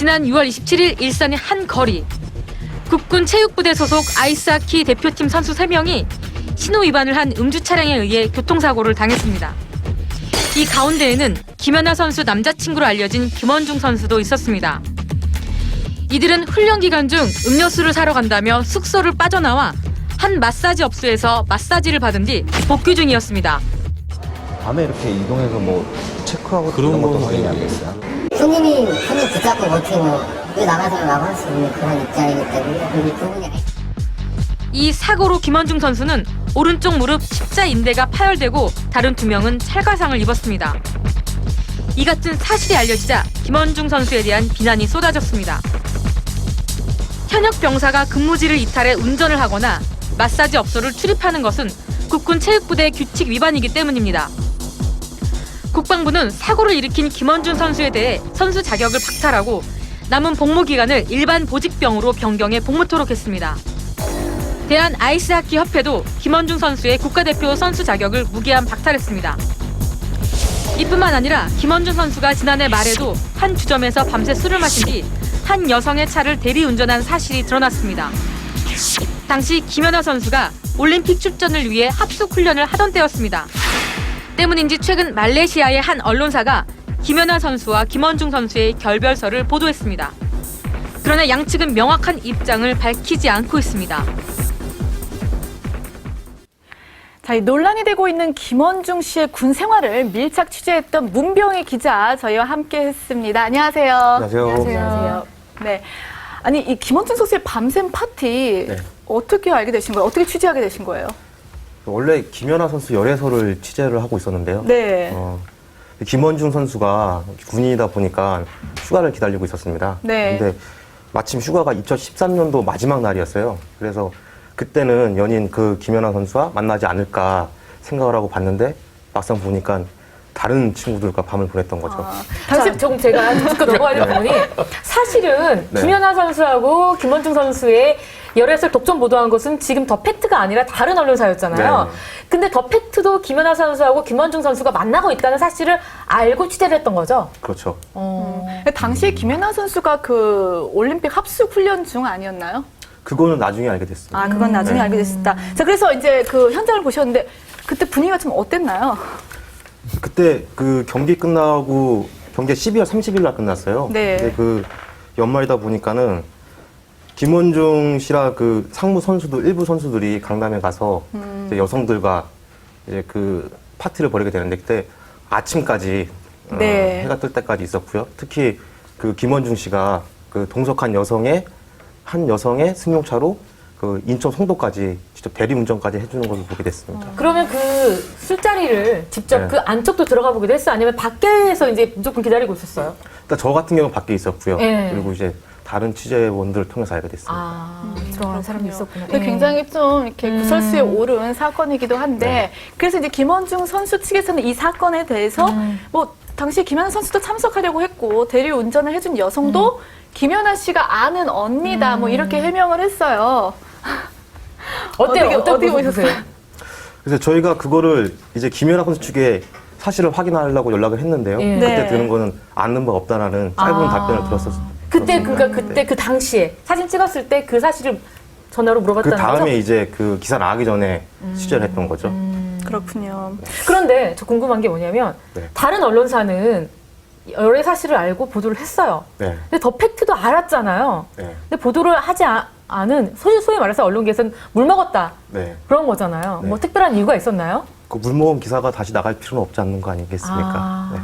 지난 6월 27일 일산의 한 거리. 국군 체육부대 소속 아이스하키 대표팀 선수 3명이 신호 위반을 한 음주 차량에 의해 교통사고를 당했습니다. 이 가운데에는 김연아 선수 남자친구로 알려진 김원중 선수도 있었습니다. 이들은 훈련 기간 중 음료수를 사러 간다며 숙소를 빠져나와 한 마사지 업소에서 마사지를 받은 뒤 복귀 중이었습니다. 밤에 이렇게 이동해서 뭐 체크하고 그런 이런 것도 건 당연히 알겠어요. 손님이 붙잡고 버티고 왜 나가서 라고 할 수 있는 그런 입장이기 때문에 그 부분이 이 사고로 김원중 선수는 오른쪽 무릎 십자 인대가 파열되고 다른 2명은 찰과상을 입었습니다. 이 같은 사실이 알려지자 김원중 선수에 대한 비난이 쏟아졌습니다. 현역 병사가 근무지를 이탈해 운전을 하거나 마사지 업소를 출입하는 것은 국군 체육부대 규칙 위반이기 때문입니다. 국방부는 사고를 일으킨 김원중 선수에 대해 선수 자격을 박탈하고 남은 복무 기간을 일반 보직병으로 변경해 복무토록 했습니다. 대한 아이스하키 협회도 김원중 선수의 국가대표 선수 자격을 무기한 박탈했습니다. 이뿐만 아니라 김원중 선수가 지난해 말에도 한 주점에서 밤새 술을 마신 뒤 한 여성의 차를 대리운전한 사실이 드러났습니다. 당시 김연아 선수가 올림픽 출전을 위해 합숙 훈련을 하던 때였습니다. 때문인지 최근 말레이시아의 한 언론사가 김연아 선수와 김원중 선수의 결별설을 보도했습니다. 그러나 양측은 명확한 입장을 밝히지 않고 있습니다. 자, 이 논란이 되고 있는 김원중 씨의 군 생활을 밀착 취재했던 문병희 기자 저희와 함께했습니다. 안녕하세요. 안녕하세요. 안녕하세요. 네, 아니 이 김원중 선수의 밤샘 파티 네. 어떻게 알게 되신 거예요? 어떻게 취재하게 되신 거예요? 원래 김연아 선수 열애설을 취재를 하고 있었는데요. 네. 김원중 선수가 군인이다 보니까 휴가를 기다리고 있었습니다. 네. 근데 마침 휴가가 2013년도 마지막 날이었어요. 그래서 그때는 연인 그 김연아 선수와 만나지 않을까 생각을 하고 봤는데 막상 보니까 다른 친구들과 밤을 보냈던 거죠. 당시 조금 제가 짚고 넘어가야 될 부분이 사실은 네. 김연아 선수하고 김원중 선수의 열애설 독점 보도한 것은 지금 더 팩트가 아니라 다른 언론사였잖아요. 네. 근데 더 팩트도 김연아 선수하고 김원중 선수가 만나고 있다는 사실을 알고 취재를 했던 거죠. 그렇죠. 당시에 김연아 선수가 그 올림픽 합숙 훈련 중 아니었나요? 그거는 나중에 알게 됐습니다. 아, 그건 나중에 네. 알게 됐습니다. 자, 그래서 이제 그 현장을 보셨는데 그때 분위기가 좀 어땠나요? 그때 그 경기 끝나고 경기가 12월 30일 날 끝났어요. 네. 근데 그 연말이다 보니까는 김원중 씨랑 그 상무 선수들 일부 선수들이 강남에 가서 이제 여성들과 이제 그 파티를 벌이게 되는데 그때 아침까지 네. 해가 뜰 때까지 있었고요. 특히 그 김원중 씨가 그 동석한 한 여성의 승용차로 그 인천 송도까지 직접 대리운전까지 해주는 것을 보게 됐습니다. 그러면 그 술자리를 직접 네. 그 안쪽도 들어가 보기도 했어요? 아니면 밖에서 이제 무조건 기다리고 있었어요? 일단 저 같은 경우는 밖에 있었고요. 네. 그리고 이제 다른 취재원들을 통해서 알게 됐습니다. 들어간 사람이 있었구나. 근데 굉장히 좀 이렇게 구설수에 오른 사건이기도 한데 네. 그래서 이제 김원중 선수 측에서는 이 사건에 대해서 뭐 당시 김연아 선수도 참석하려고 했고 대리 운전을 해준 여성도 김연아 씨가 아는 언니다 뭐 이렇게 해명을 했어요. 어때요? 어떻게 보셨어요? 그래서 저희가 그거를 이제 김연아 선수 측에 사실을 확인하려고 연락을 했는데요. 예. 그때 네. 들은 거는 아는 바 없다라는 짧은 답변을 들었었어요. 그때 그때 그 당시에 사진 찍었을 때 그 사실을 전화로 그 물어봤다는 거죠? 다음에 이제 그 기사 나가기 전에 취재를 했던 거죠. 그렇군요. 그런데 저 궁금한 게 뭐냐면 네. 다른 언론사는 열애 사실을 알고 보도를 했어요. 네. 근데 더 팩트도 알았잖아요. 네. 근데 보도를 하지 않은 소위 말해서 언론계에서는 물 먹었다 네. 그런 거잖아요. 네. 뭐 특별한 이유가 있었나요? 그 물모음 기사가 다시 나갈 필요는 없지 않는 거 아니겠습니까? 네.